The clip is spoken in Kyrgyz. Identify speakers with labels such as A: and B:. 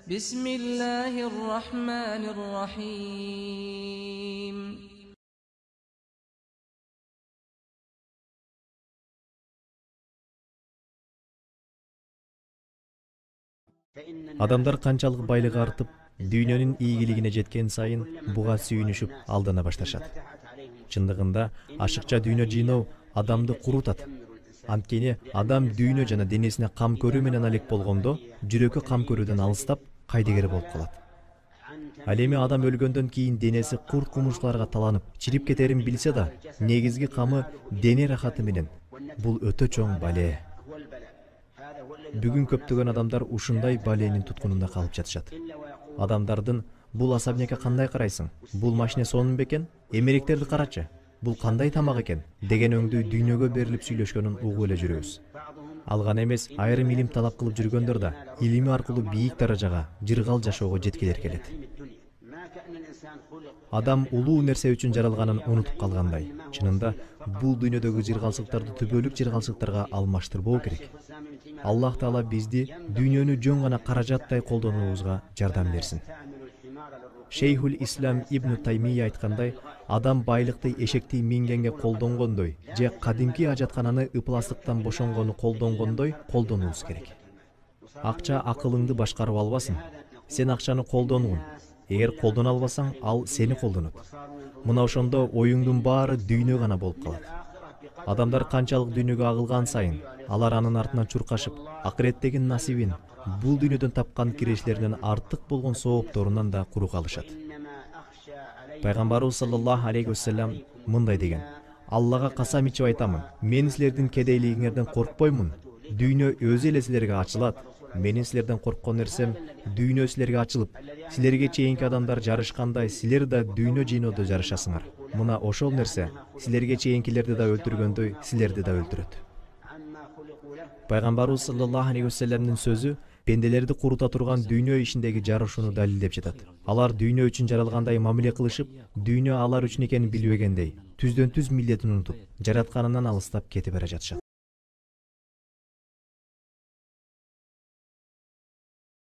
A: Bismillahirrahmanirrahim.
B: Адамдар канчалык байлыгы артып, дүйнөнүн ийгилигине жеткен сайын буга сүйүнүшүп алдана башташат. Чындыгында ашыкча дүйнө жыйноо адамды курутат. Анткени адам дүйнө жана денесине кам көрүү менен алек болгондо, жүрөккө кам көрүүдөн алыстап, кайдыгер болуп калат. Ал эми адам өлгөндөн кийин денеси курт кумурскаларга таланып, чирип кетерин билсе да, негизги камы дене рахаты менен. Бул өтө чоң бале. Бүгүн көптөгөн адамдар ушундай баленин туткунунда калып жатышат. Адамдардын бул особнякка кандай карайсың? Бул машина сонун бекен? Эмеректерди карачы. Бул кандай тамак экен? Деген өңдүү дүйнөгө берилип сүйлөшкөнүн угуп эле жүрөбүз. Ал гана эмес, айрым илим талап кылып жүргөндөр да илими аркылуу бийик даражага, жыргал жашоого жеткилер келет. Адам улуу нерсе үчүн жаралганын унутуп калгандай. Чынында бул дүйнөдөгү жыргалчылыктарды түбөлүк жыргалчылыктарга алмаштырбоо керек. Аллах Таала бизди дүйнөнү жөн гана каражаттай колдонуубузга жардам берсин. Шейхул Ислам Ибн Таймия айткандай, адам байлыкты эшекти мингенге колдонгондой, же кадимки ажаткананы ыпластыктан бошонгону колдонгондой колдонуубуз керек. Акча акылыңды башкарып албасын. Сен акчаны колдонгун. Эгер колдоно албасаң, ал сени колдонот. Мына ошондо оюңдун баары дүйнө гана болуп калат. Адамдар канчалык дүйнөгө агылган сайын, алар анын артынан чуркашып, акыреттеги насибин, бул дүйнөдөн тапкан кирештеринен артык болгон соопторунан да куру калышат. Пайгамбарыбыз саллаллаху алейхи вассалам мындай деген: Аллага касам ичип айтамын, мен силердин кедейлигиңерден коркпоймун. Дүйнө өзү эле силерге ачылат. Менин силерден корккон нерсем, дүйнө силерге ачылып, силерге чейинки адамдар жарышкандай, силер да дүйнө жыйноодо жарышасыңар. Мына ошол нерсе силерге чейинкилерди да өлтүргөндөй, силерди да өлтүрөт. Пайгамбарыбыз саллаллаху алейхи вассаламдын сөзү пенделерди курута турган дүйнө ишиндеги жарышууну далилдеп жатат. Алар дүйнө үчүн жаралгандай мамиле кылышып, дүйнө алар үчүн экенин билбегендей, түздөн түз милдетин унутуп, жаратканынан алыстап кетип бара жатышат.